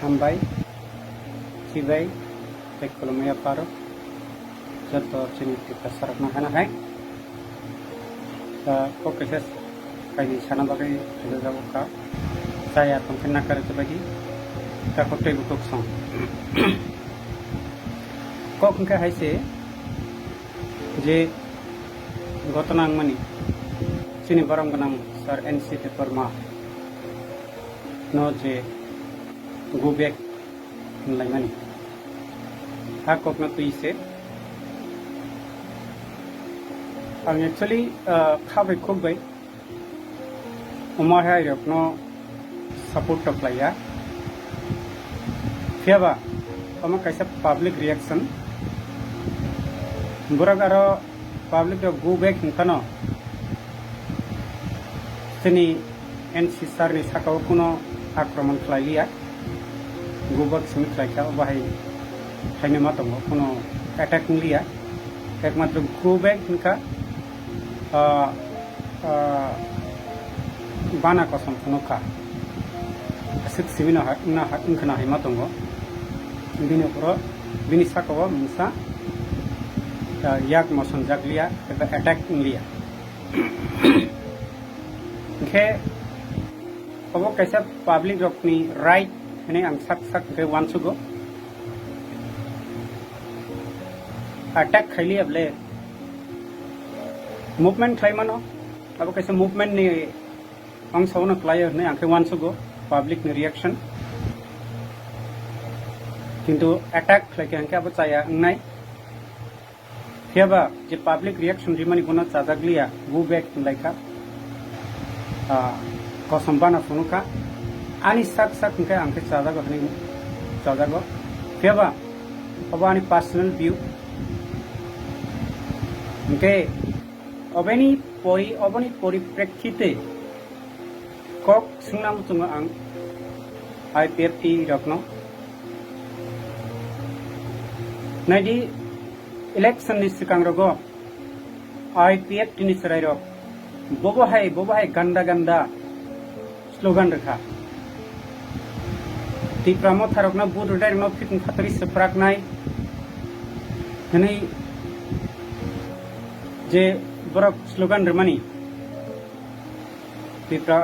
हामबाय सिबाय खुलुमनाय पारो जत जोंनि सारना हानाय फोकस कायनि साना बागै जाबोखा जाया तंफेन नाकार बायदि दा खतै बुक सं कखनका हायसे जे गतनांग मानि जोंनि बरम गोनां सार एनसी पेपर मा न जे go back nilai mani ha kokna tuise ang actually khabai khokbai umar hai rokno support to playa fiaba ama kaisa public reaction buragaro public to go back nkano tini NC sar ni sakao kuno आक्रमण खालाया गोबक सिमित खालाया बाहाय खायनो मा दङ कोनो attack लिया एकमात्र गोबेक इनका बाना कसम फनोखा सिक सिमिना ना इनखना हाय मा दङ बिनि पुरो बिनि साकाव मुसा याक मसन जागलिया एबा अटैक लिया के अब कैसा पब्लिक रॉकनी राइट है आं सक सक के वांस गो अटैक खाली अबले मूवमेंट खाइमानो अब कैसे मूवमेंट ने आं साउन क्लाय ने आंखे वांस गो पब्लिक ने रिएक्शन किंतु अटैक खाके आंखे अब चाया नाय फेबा जे पब्लिक रिएक्शन रिमानी गुना चाजागलिया गो बैक लाइका कसम्बाना फुनुका आनी साक साक इनका आंखे चाजागो हने चाजागो फेबा अब आनी पर्सनल व्यू इनके अबनी परिप्रेक्षिते कक सिंगनाम तुंग आं आईपीएफटी रखनो नाइदि इलेक्शन नि सिगां रगो आईपीएफटी नि सराय रग बबहाय गंदा स्लोगान रखा तीप्रामो थारकना बुद डायरेक्ट न फिट फातरी सप्राक नाय हनै जे बरक स्लोगान रमानी तीप्रा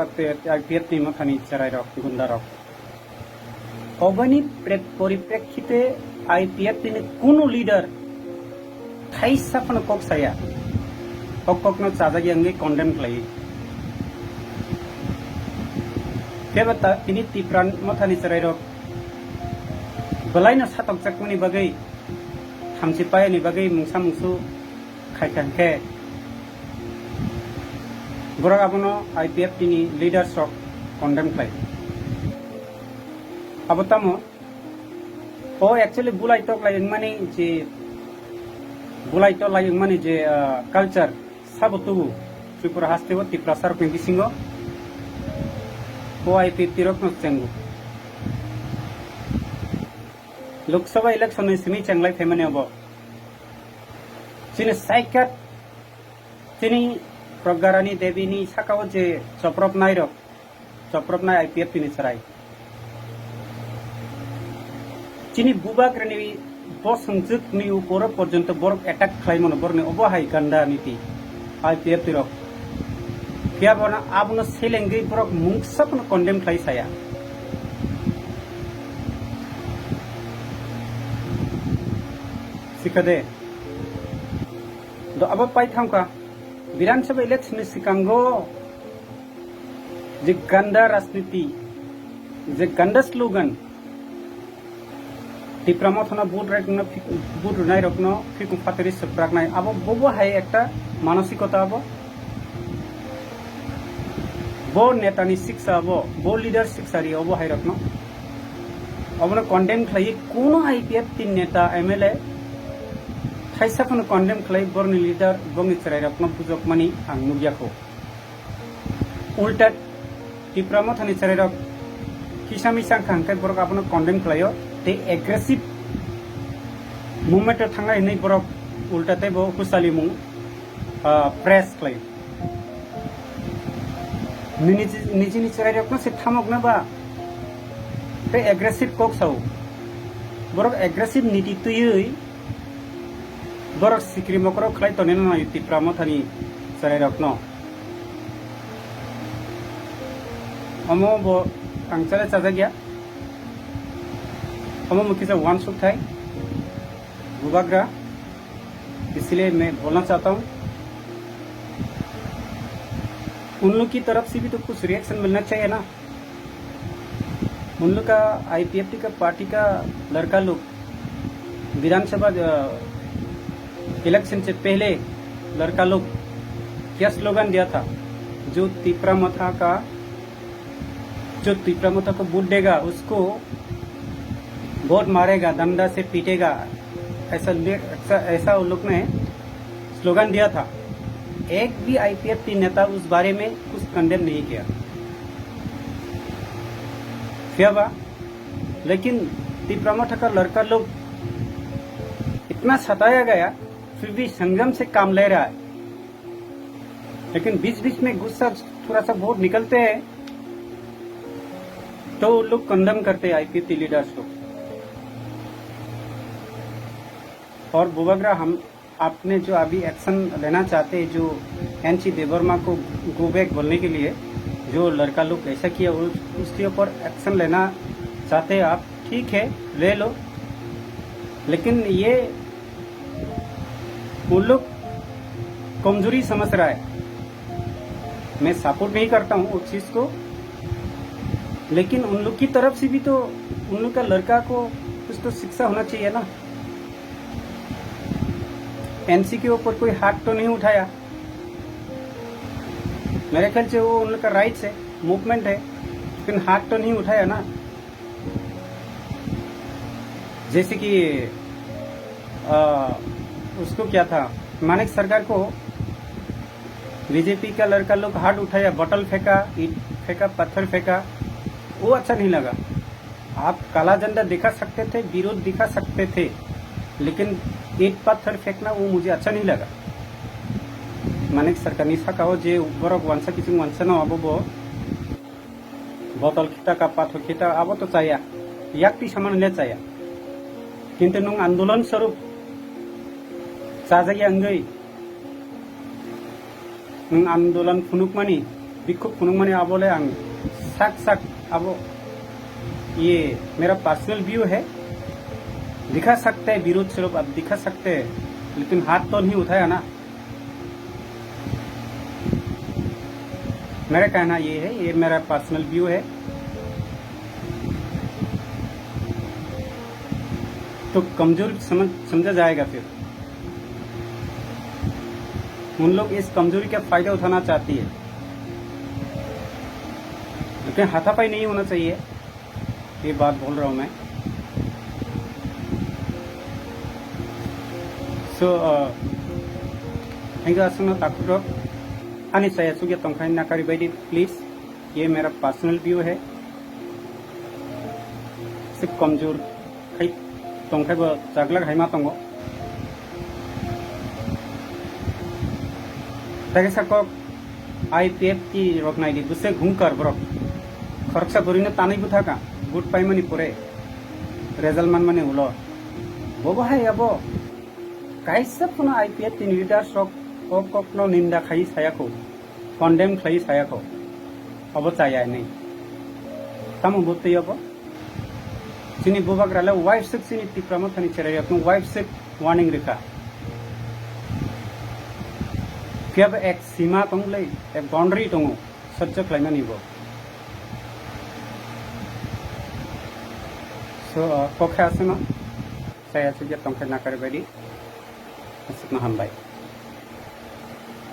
आईपीएफटी मखानी चराय रक गुंडा रक अबनी परिप्रेक्षिते आईपीएफटी नि कुनु लीडर थाइसाफन कक्साया ककनो चाजागी अंगे कंडेम खालायो केबता इनि तीप्रान मथानि चरायरक बलायना सातक जाकमनि बागै थामसि पायनि बागै मुंसा मुंसु खायखांखे बरक आबनो आईपीएफटी नि लीडर्स रक कंडेम खालाय आबतामो ओ एक्चुअली बुलाइतक लायन माने जे बुलाइतक लायन माने जे कल्चर साबतु त्रिपुरा हास्तेव तीप्रा सारक बिसिंगो OIPT रखनो चेंगु लोकसभा इलेक्शन में सिमी चेंगलाई फेमने अब चिने साइकात चिनी प्रज्ञारानी देवीनी साकाव जे चप्रपनाय आईपीएफ तिनी सराय चिनी बुबाग्रनि बसंजुक नि ऊपर पर्यंत बरक अटैक खालायमोन बरने अबहाय गंदा नीति आईपीएफ तिरक क्या बना आप न सेलेंगे बरक मुंगसप न कंडेम खाई साया सिखदे दो अब पाई थाम का विधानसभा इलेक्शन सिकांगो जे गंदा राजनीति जे गंदा स्लोगन तीप्रामो थाना बुट नाय रखनो फिकु फातरी सप्राक नाय अब बबो हाय एकटा मानसिकता अब बो नेतानी शिक्षा बो लीडर शिक्षा री अब हाय रखनो अब न कंडेम खाई कोनो आईपीएफ तीन नेता एमएलए थाइसाफन कंडेम खाई बरनि लीडर बंगि चराय रखनो पुजक मानि आं नुगियाखौ उल्टा तीप्रामो थानि चराय रख किसामी सांखांखाय बरक आपनो कंडेम खायो ते एग्रेसिव मूवमेंट थांनाय नै बरक उल्टाते बो कुसाली मु प्रेस खायो निजी चराय रखनो से थामक ना बा ते एग्रेसिव कोक साउ बरक एग्रेसिव नीति तुई बरक सिक्री मकरो खलाई तो नेना युति प्रामथानी सराय रखनो अमो बो अंचले चाजा गया अमो मुखी से वन सुख थाई बुबाग्रा इसलिए मैं बोलना चाहता हूँ उन लोग की तरफ से भी तो कुछ रिएक्शन मिलना चाहिए ना। उन लोग का आईपीएफटी का पार्टी का लड़का लोग विधानसभा इलेक्शन से पहले लड़का लोग क्या स्लोगन दिया था, जो तीव्रमथा को वोट देगा उसको वोट मारेगा, डंडा से पीटेगा, ऐसा उन लोग ने स्लोगन दिया था। एक भी आईपीएफटी नेता उस बारे में कुछ कंडेम नहीं किया क्या, लेकिन तीव्रमथा का लड़का लोग इतना सताया गया फिर भी संयम से काम ले रहा है। लेकिन बीच बीच में गुस्सा थोड़ा सा वोट निकलते हैं तो लोग कंडेम करते हैं आईपीएफटी लीडर्स लोग। और बुबाग्रा हम आपने जो अभी एक्शन लेना चाहते हैं, जो एनसी देवर्मा को गो बैक बोलने के लिए जो लड़का लोग ऐसा किया उसके ऊपर एक्शन लेना चाहते हैं आप, ठीक है ले लो। लेकिन ये उन लोग कमजोरी समझ रहा है। मैं सपोर्ट नहीं करता हूँ उस चीज को, लेकिन उन लोग की तरफ से भी तो उन लोग का लड़का को कुछ तो शिक्षा होना चाहिए ना। एनसी के ऊपर कोई हाथ तो नहीं उठाया, मेरे ख्याल से वो उन लोग का राइट्स है, मूवमेंट है, लेकिन हाथ तो नहीं उठाया ना। जैसे कि उसको क्या था, मानिक सरकार को बीजेपी का लड़का लोग हाथ उठाया, बॉटल फेंका, ईट फेंका, पत्थर फेंका, वो अच्छा नहीं लगा। आप काला झंडा दिखा सकते थे, विरोध दिखा सकते थे, लेकिन ईट पत्थर फेंकना वो मुझे अच्छा नहीं लगा। मानिक सरकार निशा कहो जे बरक वंशा किसी वंशा न अब बॉटल खिता का पाथर खिता अब तो चाहिए याक्ति सामान ले चाहिए, किंतु नों आंदोलन स्वरूप चाजागी अंगई नों आंदोलन फुनुकमानी बिक्षोभ फुनुकमानी आबोले आं साक अब ये मेरा पर्सनल व्यू है, दिखा सकते हैं विरोध स्वरूप आप दिखा सकते हैं, लेकिन हाथ तो नहीं उठाया ना। मेरा कहना ये है, ये मेरा पर्सनल व्यू है। तो कमजोरी समझा जाएगा फिर उन लोग इस कमजोरी का फायदा उठाना चाहती है, लेकिन हाथापाई नहीं होना चाहिए, ये बात बोल रहा हूं मैं। So, hingga asuna takurok ani saya sugia tongkai nakari baidi please, ये मेरा पर्सनल व्यू है। सिर्फ कमजोर खाई तंखाई बो जागला हाइमा तंगो ताके साको आईपीएफ की रोकनाई दी बुसे घुंकर ब्रक खरकसा गरिने तानै बुथाका गुड पाइमानि परे रेजल्ट मान माने उलो बोबो हाय अबो कैसे पुनः आईपीएफ तीन लीडर्स नो निंदा खाई सायाखौ कन्डेम खाई सायाखौ अब चाहिए नहीं तम बुते अब सिनी बुबाग्राले वाइफ सिक सिनी तीव्रमथानी चेराय अपनो वाइफ सिक वार्निंग रेखा फिर एक सीमा तंगले एक बाउंड्री दंगो सज्ज खालामनानै बो सो कखा आसना साया सुगिया तंखाय नाकारि बायदि हामबाय।